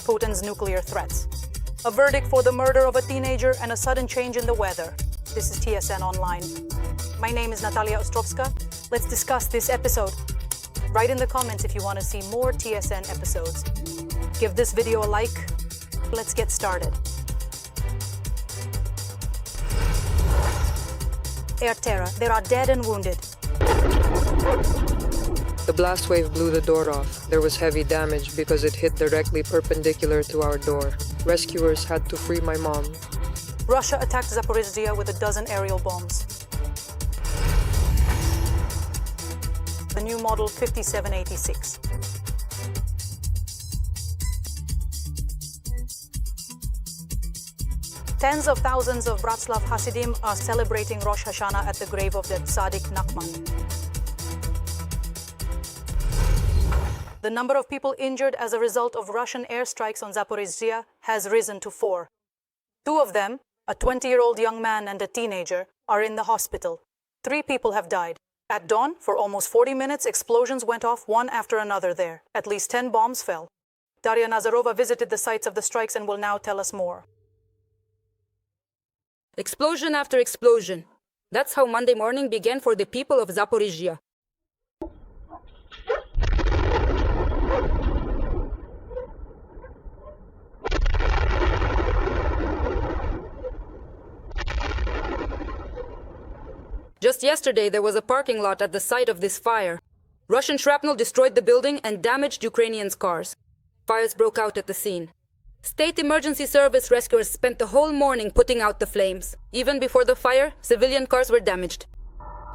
Putin's nuclear threats. A verdict for the murder of a teenager and a sudden change in the weather. This is TSN Online. My name is Natalia Ostrovska. Let's discuss this episode. Write in the comments if you want to see more TSN episodes. Give this video a like. Let's get started. Air terror. There are dead and wounded. The blast wave blew the door off. There was heavy damage because it hit directly perpendicular to our door. Rescuers had to free my mom. Russia attacked Zaporizhzhia with a dozen aerial bombs. The new model 5786. Tens of thousands of Bratslav Hasidim are celebrating Rosh Hashanah at the grave of the Tzaddik Nachman. The number of people injured as a result of Russian airstrikes on Zaporizhzhia has risen to 4. 2 of them, a 20-year-old young man and a teenager, are in the hospital. 3 people have died. At dawn, for almost 40 minutes, explosions went off one after another there. At least 10 bombs fell. Daria Nazarova visited the sites of the strikes and will now tell us more. Explosion after explosion. That's how Monday morning began for the people of Zaporizhzhia. Just yesterday, there was a parking lot at the site of this fire. Russian shrapnel destroyed the building and damaged Ukrainians' cars. Fires broke out at the scene. State Emergency Service rescuers spent the whole morning putting out the flames. Even before the fire, civilian cars were damaged.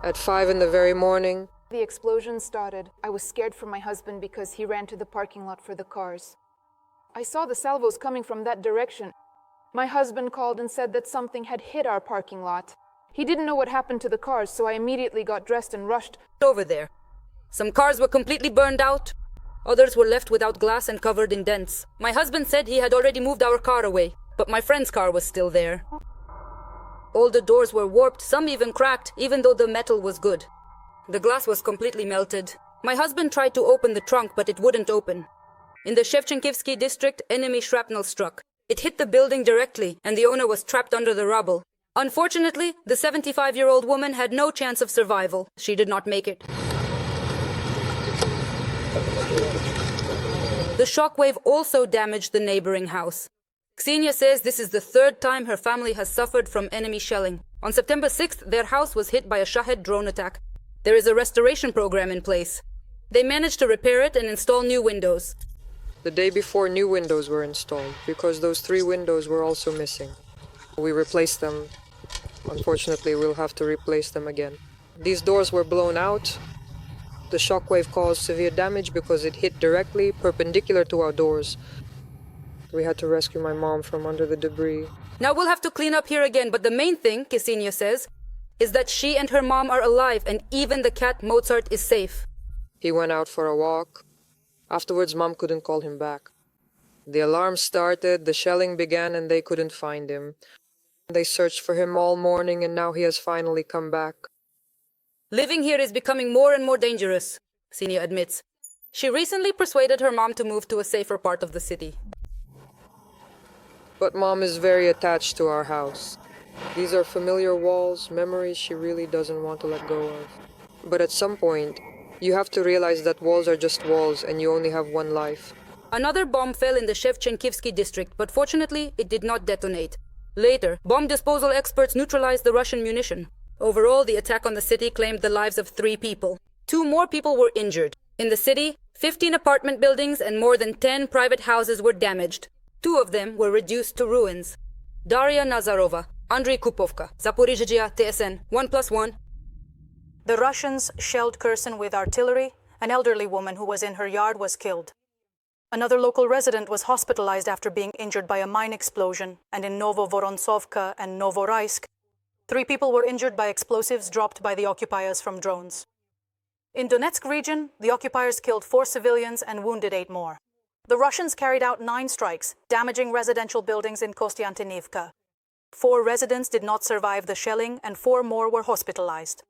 At 5 in the very morning, the explosion started. I was scared for my husband because he ran to the parking lot for the cars. I saw the salvos coming from that direction. My husband called and said that something had hit our parking lot. He didn't know what happened to the cars, so I immediately got dressed and rushed over there. Some cars were completely burned out. Others were left without glass and covered in dents. My husband said he had already moved our car away, but my friend's car was still there. All the doors were warped, some even cracked, even though the metal was good. The glass was completely melted. My husband tried to open the trunk, but it wouldn't open. In the Cherkasy district, enemy shrapnel struck. It hit the building directly, and the owner was trapped under the rubble. Unfortunately, the 75-year-old woman had no chance of survival. She did not make it. The shockwave also damaged the neighboring house. Ksenia says this is the 3rd time her family has suffered from enemy shelling. On September 6th, their house was hit by a Shahed drone attack. There is a restoration program in place. They managed to repair it and install new windows. the day before, new windows were installed because those 3 windows were also missing. We replaced them. Unfortunately, we'll have to replace them again. These doors were blown out. The shockwave caused severe damage because it hit directly perpendicular to our doors. We had to rescue my mom from under the debris. Now we'll have to clean up here again, but the main thing, Ksenia says, is that she and her mom are alive and even the cat Mozart is safe. He went out for a walk. Afterwards, Mom couldn't call him back. The alarm started, the shelling began, and they couldn't find him. They searched for him all morning, and now he has finally come back. Living here is becoming more and more dangerous, Ksenia admits. She recently persuaded her mom to move to a safer part of the city. But Mom is very attached to our house. These are familiar walls, memories she really doesn't want to let go of. But at some point, you have to realize that walls are just walls and you only have one life. Another bomb fell in the Cherkasy district, but fortunately, it did not detonate. Later, bomb disposal experts neutralized the Russian munition. Overall, the attack on the city claimed the lives of 3 people. 2 more people were injured. In the city, 15 apartment buildings and more than 10 private houses were damaged. 2 of them were reduced to ruins. Daria Nazarova, Andrei Kupovka, Zaporizhzhia, TSN, 1+1. The Russians shelled Kherson with artillery. An elderly woman who was in her yard was killed. Another local resident was hospitalized after being injured by a mine explosion, and in Novovorontsovka and Novoraisk, 3 people were injured by explosives dropped by the occupiers from drones. In Donetsk region, the occupiers killed 4 civilians and wounded 8 more. The Russians carried out 9 strikes, damaging residential buildings in Kostiantynivka. 4 residents did not survive the shelling and 4 more were hospitalized.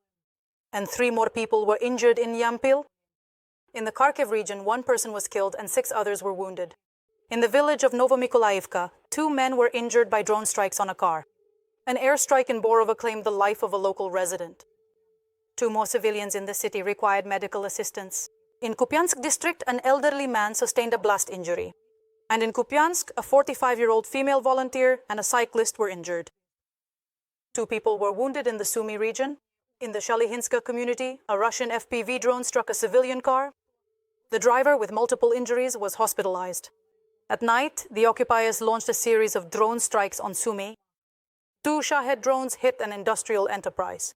And 3 more people were injured in Yampil. In the Kharkiv region, 1 person was killed and 6 others were wounded. In the village of Novomykolaivka, 2 men were injured by drone strikes on a car. An airstrike in Borova claimed the life of a local resident. 2 more civilians in the city required medical assistance. In Kupiansk district, an elderly man sustained a blast injury. And in Kupiansk, a 45-year-old female volunteer and a cyclist were injured. 2 people were wounded in the Sumy region. In the Shalihinska community, a Russian FPV drone struck a civilian car. The driver, with multiple injuries, was hospitalized. At night, the occupiers launched a series of drone strikes on Sumy. 2 Shahed drones hit an industrial enterprise.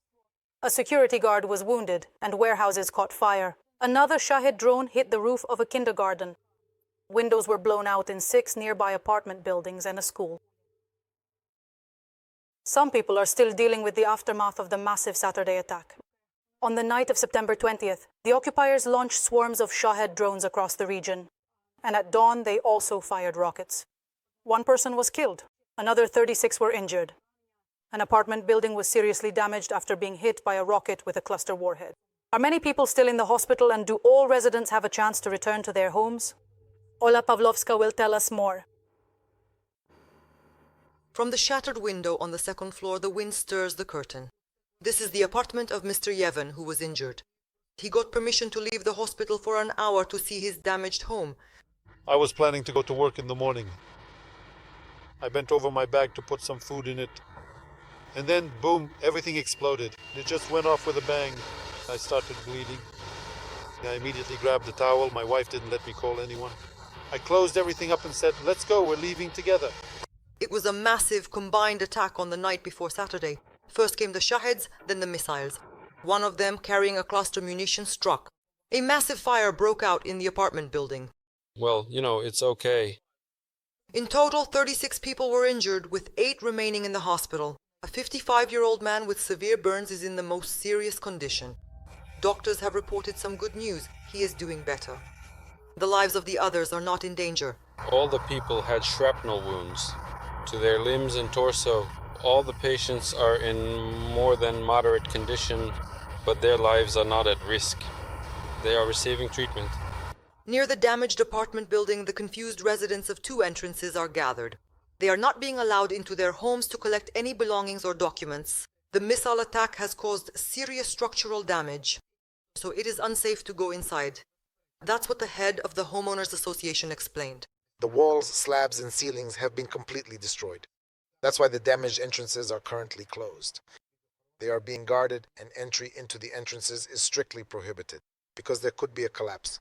A security guard was wounded and warehouses caught fire. Another Shahed drone hit the roof of a kindergarten. Windows were blown out in 6 nearby apartment buildings and a school. Some people are still dealing with the aftermath of the massive Saturday attack. On the night of September 20th, the occupiers launched swarms of Shahed drones across the region. And at dawn, they also fired rockets. 1 person was killed. Another 36 were injured. An apartment building was seriously damaged after being hit by a rocket with a cluster warhead. Are many people still in the hospital, and do all residents have a chance to return to their homes? Ola Pavlovska will tell us more. From the shattered window on the 2nd floor, the wind stirs the curtain. This is the apartment of Mr. Yevhen, who was injured. He got permission to leave the hospital for an hour to see his damaged home. I was planning to go to work in the morning. I bent over my bag to put some food in it. And then, boom, everything exploded. It just went off with a bang. I started bleeding. I immediately grabbed the towel. My wife didn't let me call anyone. I closed everything up and said, "Let's go, we're leaving together." It was a massive combined attack on the night before Saturday. First came the Shaheds, then the missiles. One of them, carrying a cluster munition, struck. A massive fire broke out in the apartment building. Well, it's okay. In total, 36 people were injured, with 8 remaining in the hospital. A 55-year-old man with severe burns is in the most serious condition. Doctors have reported some good news. He is doing better. The lives of the others are not in danger. All the people had shrapnel wounds to their limbs and torso. All the patients are in more than moderate condition, but their lives are not at risk. They are receiving treatment. Near the damaged apartment building, the confused residents of 2 entrances are gathered. They are not being allowed into their homes to collect any belongings or documents. The missile attack has caused serious structural damage, so it is unsafe to go inside. That's what the head of the Homeowners Association explained. The walls, slabs, and ceilings have been completely destroyed. That's why the damaged entrances are currently closed. They are being guarded, and entry into the entrances is strictly prohibited, because there could be a collapse.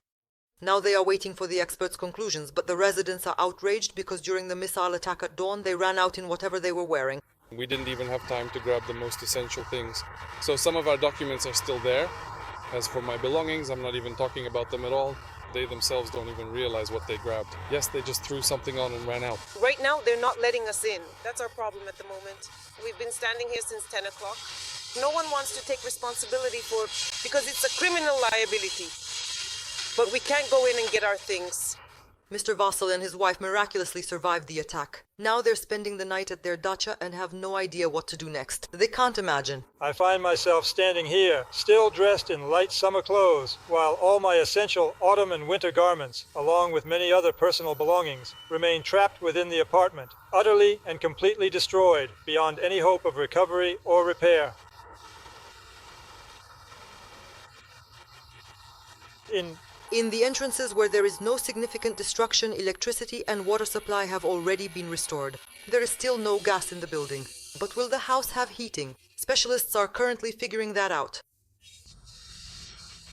Now they are waiting for the experts' conclusions, but the residents are outraged because during the missile attack at dawn, they ran out in whatever they were wearing. We didn't even have time to grab the most essential things. So some of our documents are still there. As for my belongings, I'm not even talking about them at all. They themselves don't even realize what they grabbed. Yes, they just threw something on and ran out. Right now, they're not letting us in. That's our problem at the moment. We've been standing here since 10 o'clock. No one wants to take responsibility for it because it's a criminal liability. But we can't go in and get our things. Mr. Vasil and his wife miraculously survived the attack. Now they're spending the night at their dacha and have no idea what to do next. They can't imagine. I find myself standing here, still dressed in light summer clothes, while all my essential autumn and winter garments, along with many other personal belongings, remain trapped within the apartment, utterly and completely destroyed, beyond any hope of recovery or repair. In the entrances where there is no significant destruction, electricity and water supply have already been restored. There is still no gas in the building. But will the house have heating? Specialists are currently figuring that out.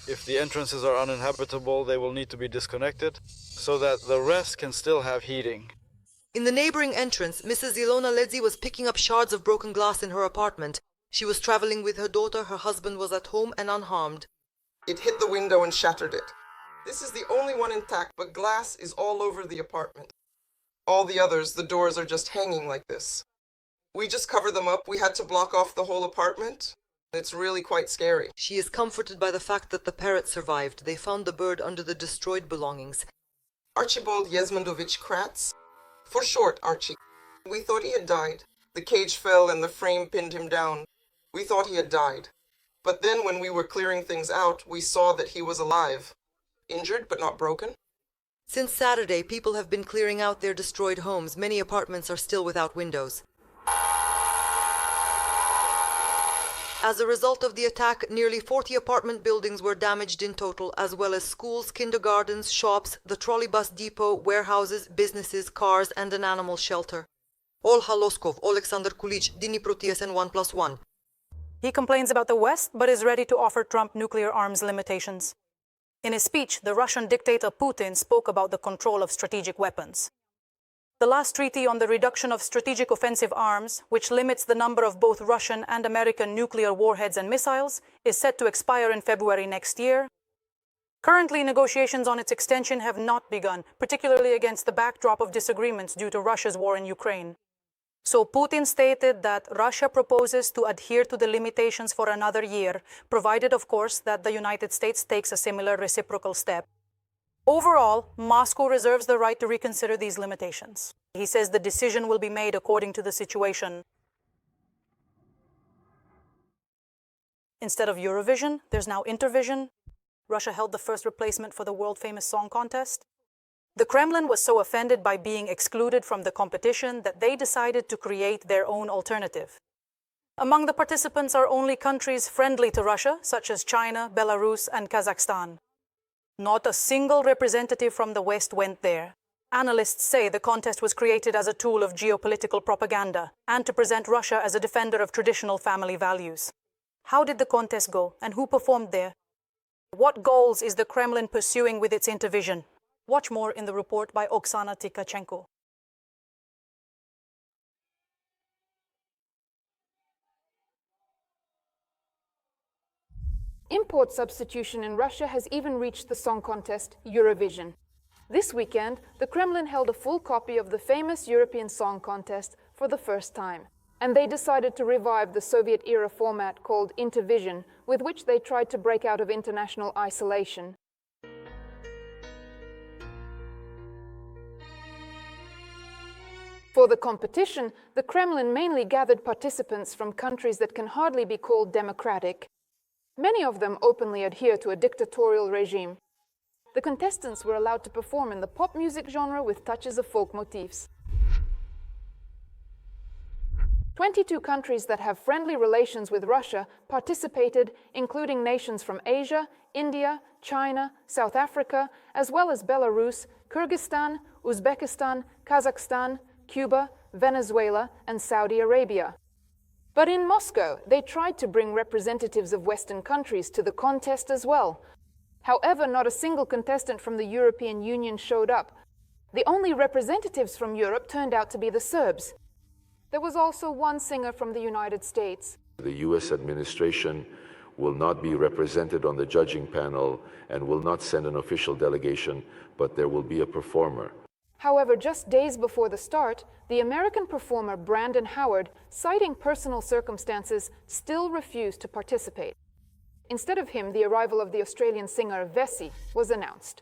If the entrances are uninhabitable, they will need to be disconnected so that the rest can still have heating. In the neighboring entrance, Mrs. Ilona Ledzi was picking up shards of broken glass in her apartment. She was traveling with her daughter, her husband was at home and unharmed. It hit the window and shattered it. This is the only one intact, but glass is all over the apartment. All the others, the doors are just hanging like this. We just cover them up. We had to block off the whole apartment. It's really quite scary. She is comforted by the fact that the parrot survived. They found the bird under the destroyed belongings. Archibald Yezmandovich Kratz. For short, Archie. We thought he had died. The cage fell and the frame pinned him down. We thought he had died. But then when we were clearing things out, we saw that he was alive. Injured but not broken. Since Saturday, people have been clearing out their destroyed homes. Many apartments are still without windows. As a result of the attack, nearly 40 apartment buildings were damaged in total, as well as schools, kindergartens, shops, the trolleybus depot, warehouses, businesses, cars, and an animal shelter. Olha Loskov, Alexander Kulich, Dnipro TSN 1+1. He complains about the West, but is ready to offer Trump nuclear arms limitations. In his speech, the Russian dictator Putin spoke about the control of strategic weapons. The last treaty on the reduction of strategic offensive arms, which limits the number of both Russian and American nuclear warheads and missiles, is set to expire in February next year. Currently, negotiations on its extension have not begun, particularly against the backdrop of disagreements due to Russia's war in Ukraine. So Putin stated that Russia proposes to adhere to the limitations for another year, provided, of course, that the United States takes a similar reciprocal step. Overall, Moscow reserves the right to reconsider these limitations. He says the decision will be made according to the situation. Instead of Eurovision, there's now Intervision. Russia held the first replacement for the world-famous song contest. The Kremlin was so offended by being excluded from the competition that they decided to create their own alternative. Among the participants are only countries friendly to Russia, such as China, Belarus, and Kazakhstan. Not a single representative from the West went there. Analysts say the contest was created as a tool of geopolitical propaganda and to present Russia as a defender of traditional family values. How did the contest go, and who performed there? What goals is the Kremlin pursuing with its Intervision? Watch more in the report by Oksana Tkachenko. Import substitution in Russia has even reached the song contest, Eurovision. This weekend, the Kremlin held a full copy of the famous European Song Contest for the first time. And they decided to revive the Soviet-era format called Intervision, with which they tried to break out of international isolation. For the competition, the Kremlin mainly gathered participants from countries that can hardly be called democratic. Many of them openly adhere to a dictatorial regime. The contestants were allowed to perform in the pop music genre with touches of folk motifs. 22 countries that have friendly relations with Russia participated, including nations from Asia, India, China, South Africa, as well as Belarus, Kyrgyzstan, Uzbekistan, Kazakhstan, Cuba, Venezuela, and Saudi Arabia. But in Moscow, they tried to bring representatives of Western countries to the contest as well. However, not a single contestant from the European Union showed up. The only representatives from Europe turned out to be the Serbs. There was also one singer from the United States. The U.S. administration will not be represented on the judging panel and will not send an official delegation, but there will be a performer. However, just days before the start, the American performer Brandon Howard, citing personal circumstances, still refused to participate. Instead of him, the arrival of the Australian singer Vesey was announced.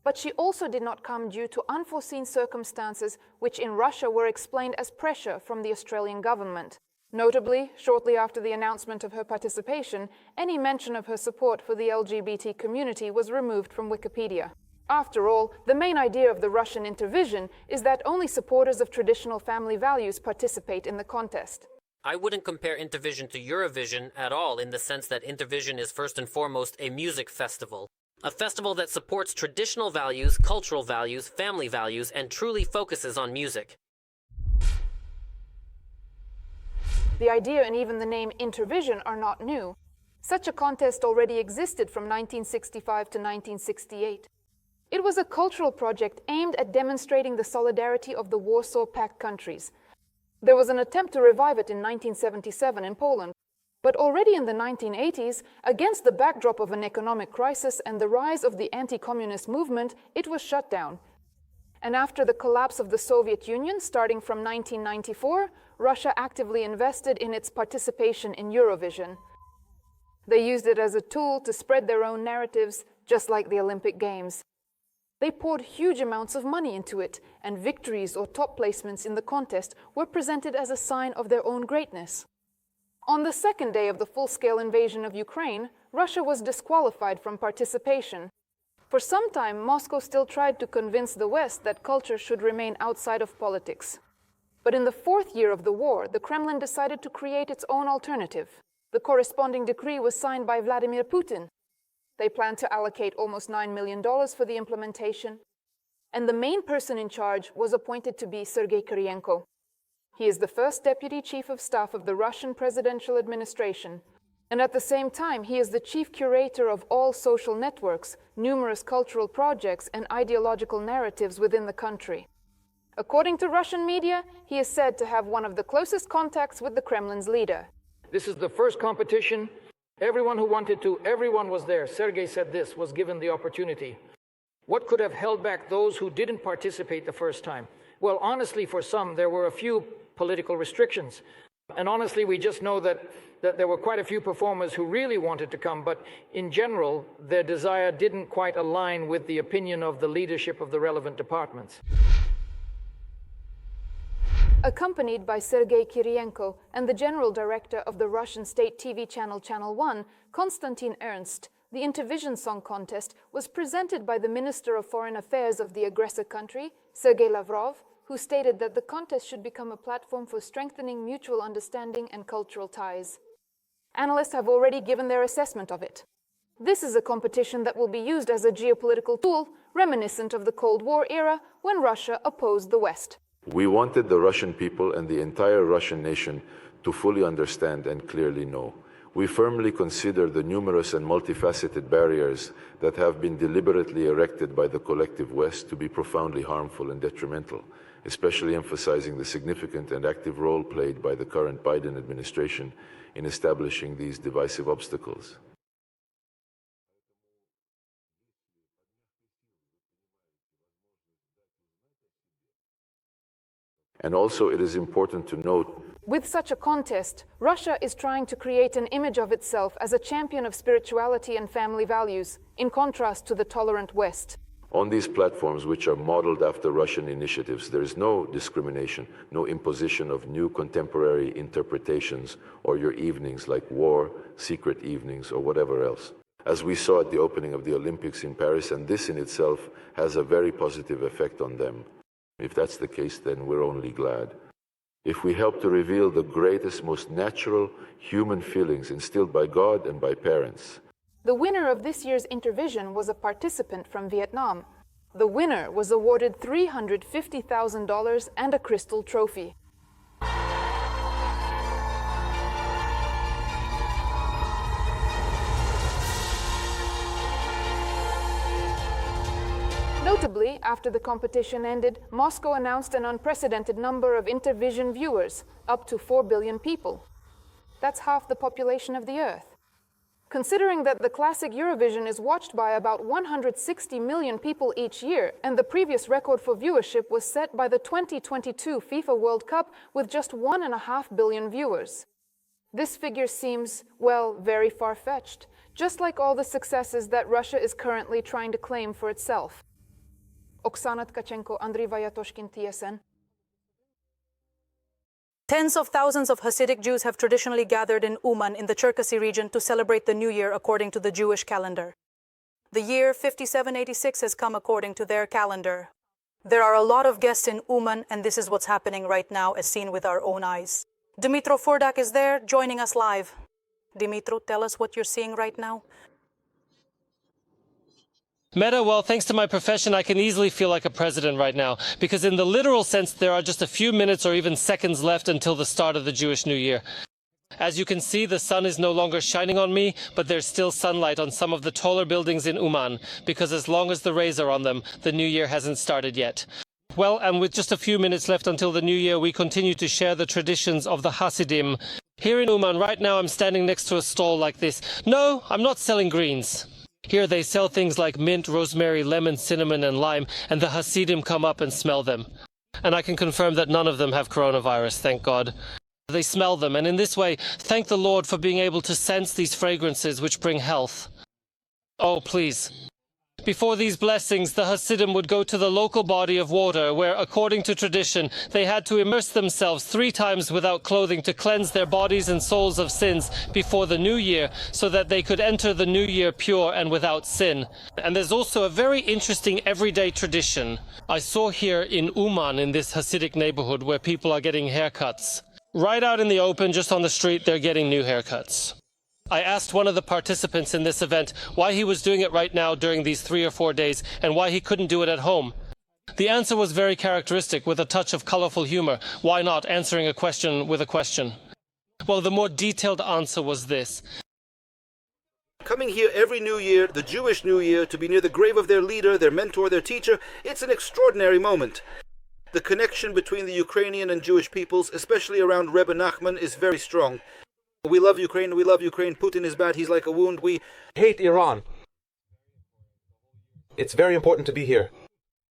But she also did not come due to unforeseen circumstances which in Russia were explained as pressure from the Australian government. Notably, shortly after the announcement of her participation, any mention of her support for the LGBT community was removed from Wikipedia. After all, the main idea of the Russian Intervision is that only supporters of traditional family values participate in the contest. I wouldn't compare Intervision to Eurovision at all, in the sense that Intervision is first and foremost a music festival. A festival that supports traditional values, cultural values, family values, and truly focuses on music. The idea and even the name Intervision are not new. Such a contest already existed from 1965 to 1968. It was a cultural project aimed at demonstrating the solidarity of the Warsaw Pact countries. There was an attempt to revive it in 1977 in Poland. But already in the 1980s, against the backdrop of an economic crisis and the rise of the anti-communist movement, it was shut down. And after the collapse of the Soviet Union, starting from 1994, Russia actively invested in its participation in Eurovision. They used it as a tool to spread their own narratives, just like the Olympic Games. They poured huge amounts of money into it, and victories or top placements in the contest were presented as a sign of their own greatness. On the second day of the full-scale invasion of Ukraine, Russia was disqualified from participation. For some time, Moscow still tried to convince the West that culture should remain outside of politics. But in the fourth year of the war, the Kremlin decided to create its own alternative. The corresponding decree was signed by Vladimir Putin. They planned to allocate almost $9 million for the implementation, and the main person in charge was appointed to be Sergei Kirienko. He is the first deputy chief of staff of the Russian presidential administration, and at the same time, he is the chief curator of all social networks, numerous cultural projects, and ideological narratives within the country. According to Russian media, he is said to have one of the closest contacts with the Kremlin's leader. This is the first competition. Everyone who wanted to, everyone was there. Sergei said this, was given the opportunity. What could have held back those who didn't participate the first time? Well, honestly, for some, there were a few political restrictions. And honestly, we just know that there were quite a few performers who really wanted to come, but in general, their desire didn't quite align with the opinion of the leadership of the relevant departments. Accompanied by Sergei Kirienko and the general director of the Russian state TV channel Channel 1, Konstantin Ernst, the Intervision Song Contest was presented by the Minister of Foreign Affairs of the aggressor country, Sergei Lavrov, who stated that the contest should become a platform for strengthening mutual understanding and cultural ties. Analysts have already given their assessment of it. This is a competition that will be used as a geopolitical tool, reminiscent of the Cold War era when Russia opposed the West. We wanted the Russian people and the entire Russian nation to fully understand and clearly know. We firmly consider the numerous and multifaceted barriers that have been deliberately erected by the collective West to be profoundly harmful and detrimental, especially emphasizing the significant and active role played by the current Biden administration in establishing these divisive obstacles. And also, it is important to note, with such a contest, Russia is trying to create an image of itself as a champion of spirituality and family values, in contrast to the tolerant West. on these platforms, which are modeled after Russian initiatives, there is no discrimination, no imposition of new contemporary interpretations or your evenings like war, secret evenings, or whatever else. As we saw at the opening of the Olympics in Paris, and this in itself has a very positive effect on them. If that's the case, then we're only glad. If we help to reveal the greatest, most natural human feelings instilled by God and by parents. The winner of this year's Intervision was a participant from Vietnam. The winner was awarded $350,000 and a crystal trophy. Notably, after the competition ended, Moscow announced an unprecedented number of Intervision viewers, up to 4 billion people. That's half the population of the Earth. Considering that the classic Eurovision is watched by about 160 million people each year, and the previous record for viewership was set by the 2022 FIFA World Cup with just 1.5 billion viewers. This figure seems, well, very far-fetched, just like all the successes that Russia is currently trying to claim for itself. Oksana Tkachenko, Andriy Vayatoshkin, TSN. Tens of thousands of Hasidic Jews have traditionally gathered in Uman in the Cherkasy region to celebrate the New Year according to the Jewish calendar. The year 5786 has come according to their calendar. There are a lot of guests in Uman, and this is what's happening right now as seen with our own eyes. Dnipro Furdak is there, joining us live. Dnipro, tell us what you're seeing right now. Meta, well, thanks to my profession, I can easily feel like a president right now, because in the literal sense, there are just a few minutes or even seconds left until the start of the Jewish New Year. As you can see, the sun is no longer shining on me, but there's still sunlight on some of the taller buildings in Uman, because as long as the rays are on them, the New Year hasn't started yet. Well, and with just a few minutes left until the New Year, we continue to share the traditions of the Hasidim. Here in Uman, right now, I'm standing next to a stall like this. No, I'm not selling greens. Here they sell things like mint, rosemary, lemon, cinnamon, and lime, and the Hasidim come up and smell them. And I can confirm that none of them have coronavirus, thank God. They smell them, and in this way, thank the Lord for being able to sense these fragrances which bring health. Oh, please, Before these blessings, the Hasidim would go to the local body of water where, according to tradition, they had to immerse themselves 3 times without clothing to cleanse their bodies and souls of sins before the new year so that they could enter the new year pure and without sin. And there's also a very interesting everyday tradition I saw here in Uman, in this Hasidic neighborhood where people are getting haircuts. Right out in the open, just on the street, they're getting new haircuts. I asked one of the participants in this event why he was doing it right now during these 3 or 4 days and why he couldn't do it at home. The answer was very characteristic, with a touch of colorful humor. Why not, answering a question with a question? Well, the more detailed answer was this. Coming here every New Year, the Jewish New Year, to be near the grave of their leader, their mentor, their teacher, it's an extraordinary moment. The connection between the Ukrainian and Jewish peoples, especially around Rebbe Nachman, is very strong. We love Ukraine, we love Ukraine. Putin is bad, he's like a wound. We hate Iran. It's very important to be here.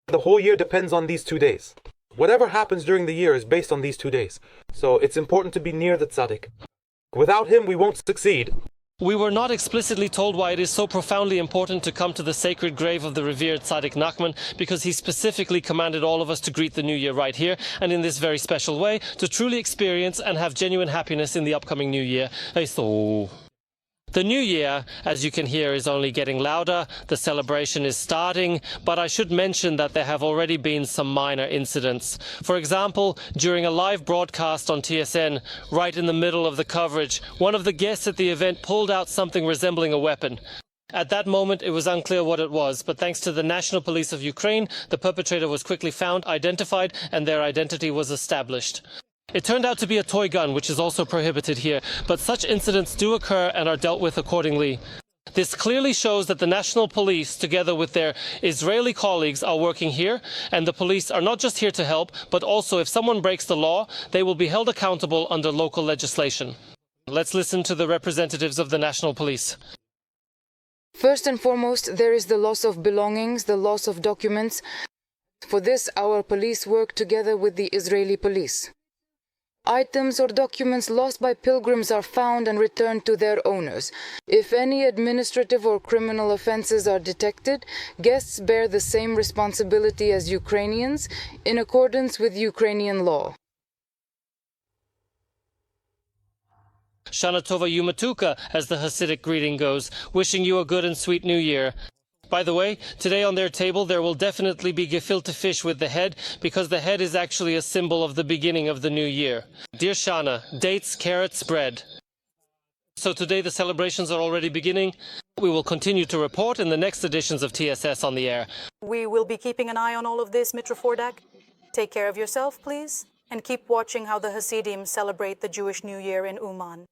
The whole year depends on these 2 days. Whatever happens during the year is based on these 2 days. So it's important to be near the tzaddik. Without him, we won't succeed. We were not explicitly told why it is so profoundly important to come to the sacred grave of the revered Tzaddik Nachman, because he specifically commanded all of us to greet the new year right here, and in this very special way, to truly experience and have genuine happiness in the upcoming new year. The new year, as you can hear, is only getting louder. The celebration is starting, but I should mention that there have already been some minor incidents. For example, during a live broadcast on TSN, right in the middle of the coverage, one of the guests at the event pulled out something resembling a weapon. At that moment, it was unclear what it was, but thanks to the National Police of Ukraine, the perpetrator was quickly found, identified, and their identity was established. It turned out to be a toy gun, which is also prohibited here, but such incidents do occur and are dealt with accordingly. This clearly shows that the national police, together with their Israeli colleagues, are working here, and the police are not just here to help, but also if someone breaks the law, they will be held accountable under local legislation. Let's listen to the representatives of the national police. First and foremost, there is the loss of belongings, the loss of documents. For this, our police work together with the Israeli police. Items or documents lost by pilgrims are found and returned to their owners. If any administrative or criminal offenses are detected, guests bear the same responsibility as Ukrainians in accordance with Ukrainian law. Shana Tova Yumatuka, as the Hasidic greeting goes, wishing you a good and sweet new year. By the way, today on their table there will definitely be gefilte fish with the head, because the head is actually a symbol of the beginning of the new year. Dear Shana, dates, carrots, bread. So today the celebrations are already beginning. We will continue to report in the next editions of TSS on the air. We will be keeping an eye on all of this, Mitra Fordak. Take care of yourself, please, and keep watching how the Hasidim celebrate the Jewish New Year in Uman.